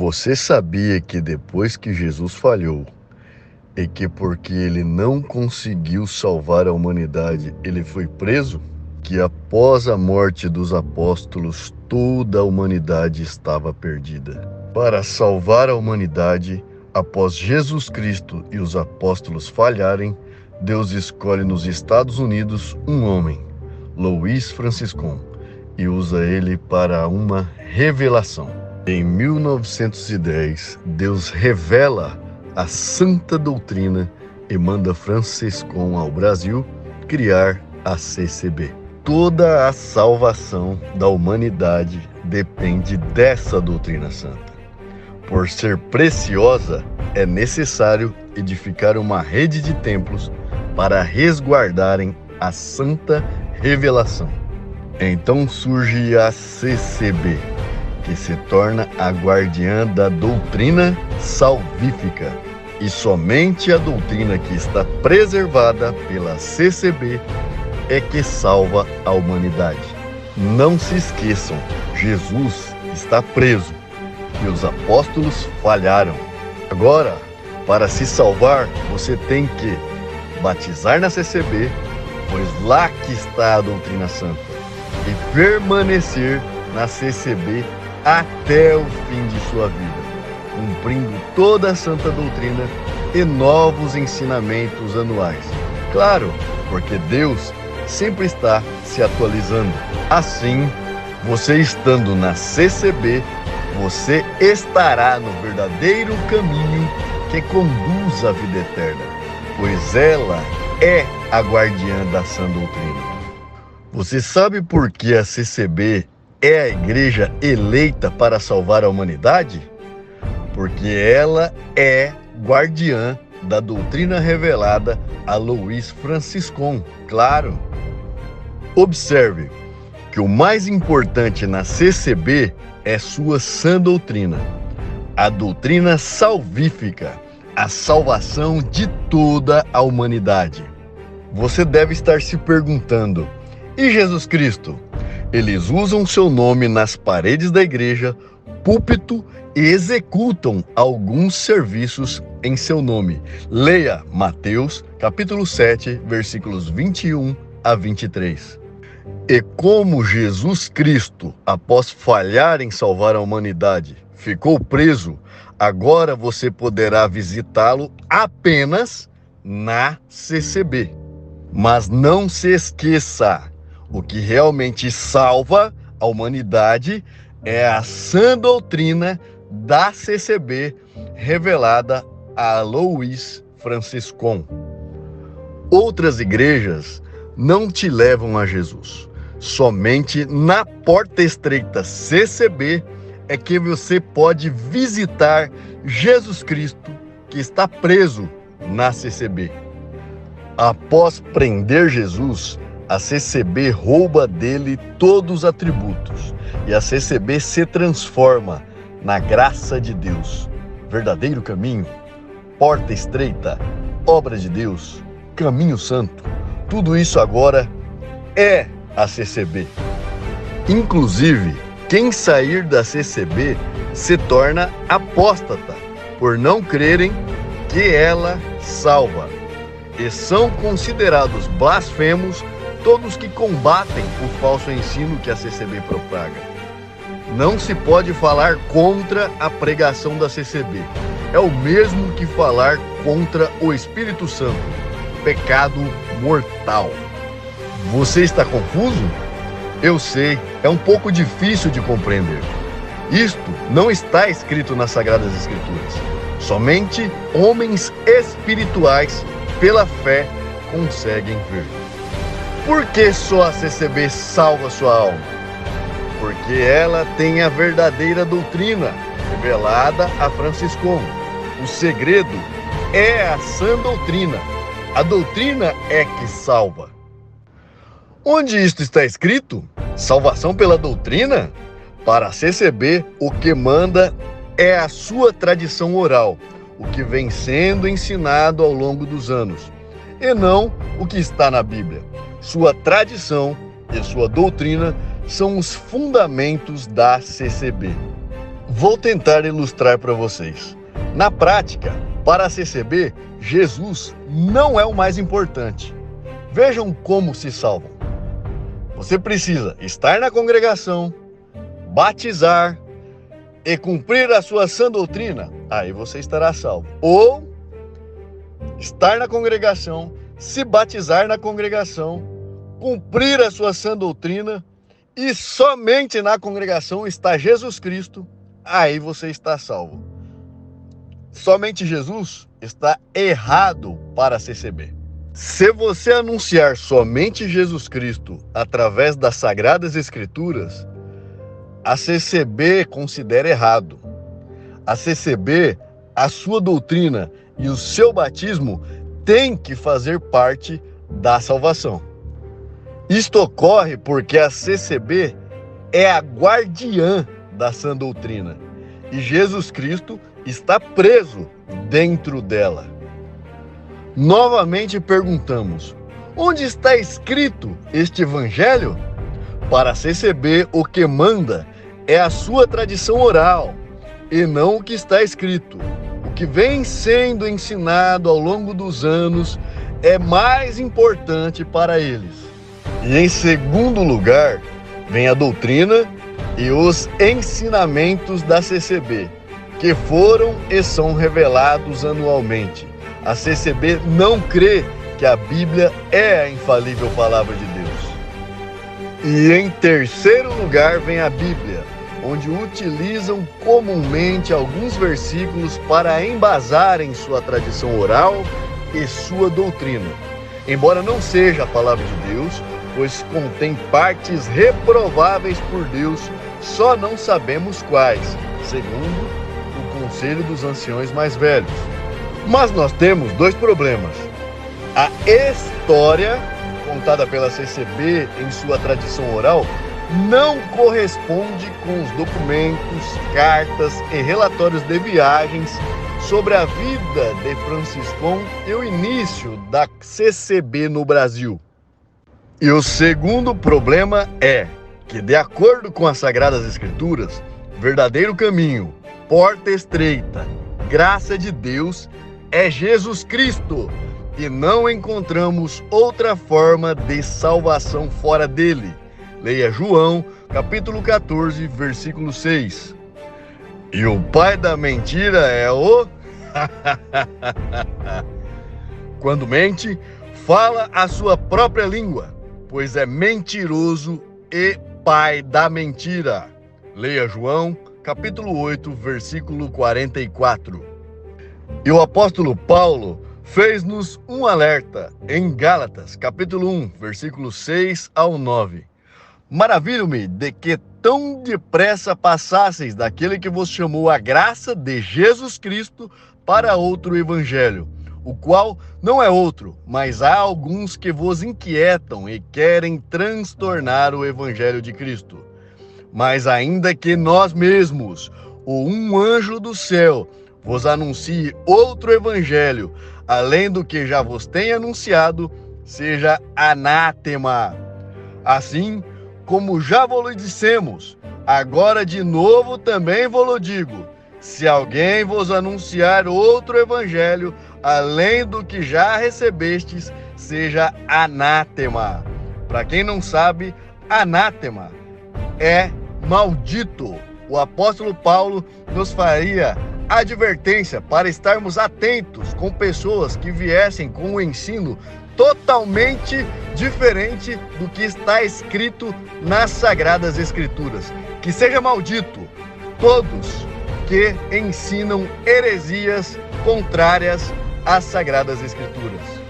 Você sabia que depois que Jesus falhou, e que porque ele não conseguiu salvar a humanidade, ele foi preso? Que após a morte dos apóstolos, toda a humanidade estava perdida. Para salvar a humanidade, após Jesus Cristo e os apóstolos falharem, Deus escolhe nos Estados Unidos um homem, Louis Franciscon, e usa ele para uma revelação. Em 1910, Deus revela a santa doutrina e manda Franciscon ao Brasil criar a CCB. Toda a salvação da humanidade depende dessa doutrina santa. Por ser preciosa, é necessário edificar uma rede de templos para resguardarem a santa revelação. Então surge a CCB, que se torna a guardiã da doutrina salvífica. E somente a doutrina que está preservada pela CCB é que salva a humanidade. Não se esqueçam, Jesus está preso e os apóstolos falharam. Agora, para se salvar, você tem que batizar na CCB, pois lá que está a doutrina santa, e permanecer na CCB até o fim de sua vida, cumprindo toda a santa doutrina e novos ensinamentos anuais. Claro, porque Deus sempre está se atualizando. Assim, você estando na CCB, você estará no verdadeiro caminho que conduz à vida eterna, pois ela é a guardiã da sã doutrina. Você sabe por que a CCB é a igreja eleita para salvar a humanidade? Porque ela é guardiã da doutrina revelada a Louis Franciscon, claro. Observe que o mais importante na CCB é sua sã doutrina, a doutrina salvífica, a salvação de toda a humanidade. Você deve estar se perguntando: e Jesus Cristo? Eles usam seu nome nas paredes da igreja, púlpito e executam alguns serviços em seu nome. Leia Mateus, capítulo 7, versículos 21 a 23. E como Jesus Cristo, após falhar em salvar a humanidade, ficou preso, agora você poderá visitá-lo apenas na CCB. Mas não se esqueça, o que realmente salva a humanidade é a sã doutrina da CCB revelada a Louis Franciscon. Outras igrejas não te levam a Jesus. Somente na porta estreita CCB é que você pode visitar Jesus Cristo, que está preso na CCB. Após prender Jesus, a CCB rouba dele todos os atributos e a CCB se transforma na graça de Deus, verdadeiro caminho, porta estreita, obra de Deus, caminho santo. Tudo isso agora é a CCB. Inclusive, quem sair da CCB se torna apóstata, por não crerem que ela salva. E são considerados blasfemos todos que combatem o falso ensino que a CCB propaga. Não se pode falar contra a pregação da CCB. É o mesmo que falar contra o Espírito Santo, pecado mortal. Você está confuso? Eu sei, é um pouco difícil de compreender. Isto não está escrito nas Sagradas Escrituras. Somente homens espirituais, pela fé, conseguem ver. Por que só a CCB salva sua alma? Porque ela tem a verdadeira doutrina revelada a Franciscon. O segredo é a sã doutrina. A doutrina é que salva. Onde isto está escrito? Salvação pela doutrina? Para a CCB, o que manda é a sua tradição oral, o que vem sendo ensinado ao longo dos anos, e não o que está na Bíblia. Sua tradição e sua doutrina são os fundamentos da CCB. Vou tentar ilustrar para vocês. Na prática, para a CCB, Jesus não é o mais importante. Vejam como se salvam. Você precisa estar na congregação, batizar e cumprir a sua sã doutrina, aí você estará salvo. Ou estar na congregação, se batizar na congregação, cumprir a sua sã doutrina e somente na congregação está Jesus Cristo, aí você está salvo. Somente Jesus está errado para a CCB. Se você anunciar somente Jesus Cristo através das Sagradas Escrituras, a CCB considera errado. A CCB, a sua doutrina e o seu batismo têm que fazer parte da salvação. Isto ocorre porque a CCB é a guardiã da sã doutrina e Jesus Cristo está preso dentro dela. Novamente perguntamos: onde está escrito este evangelho? Para a CCB, o que manda é a sua tradição oral e não o que está escrito. O que vem sendo ensinado ao longo dos anos é mais importante para eles. E em segundo lugar, vem a doutrina e os ensinamentos da CCB, que foram e são revelados anualmente. A CCB não crê que a Bíblia é a infalível palavra de Deus. E em terceiro lugar vem a Bíblia, onde utilizam comumente alguns versículos para embasarem sua tradição oral e sua doutrina. Embora não seja a palavra de Deus, pois contém partes reprováveis por Deus, só não sabemos quais, segundo o conselho dos anciões mais velhos. Mas nós temos dois problemas. A história, contada pela CCB em sua tradição oral, não corresponde com os documentos, cartas e relatórios de viagens sobre a vida de Franciscão e o início da CCB no Brasil. E o segundo problema é que, de acordo com as Sagradas Escrituras, verdadeiro caminho, porta estreita, graça de Deus é Jesus Cristo, e não encontramos outra forma de salvação fora dele. Leia João, capítulo 14, versículo 6. E o pai da mentira é o... Quando mente, fala a sua própria língua, pois é mentiroso e pai da mentira. Leia João, capítulo 8, versículo 44. E o apóstolo Paulo fez-nos um alerta em Gálatas, capítulo 1, versículos 6 ao 9. Maravilho-me de que tão depressa passasseis daquele que vos chamou a graça de Jesus Cristo para outro evangelho, o qual não é outro, mas há alguns que vos inquietam e querem transtornar o evangelho de Cristo. Mas ainda que nós mesmos, ou um anjo do céu, vos anuncie outro evangelho, além do que já vos tem anunciado, seja anátema. Assim, como já vos dissemos, agora de novo também vos digo: se alguém vos anunciar outro evangelho, além do que já recebestes, seja anátema. Para quem não sabe, anátema é maldito. O apóstolo Paulo nos faria advertência para estarmos atentos com pessoas que viessem com um ensino totalmente diferente do que está escrito nas Sagradas Escrituras. Que seja maldito todos que ensinam heresias contrárias às Sagradas Escrituras.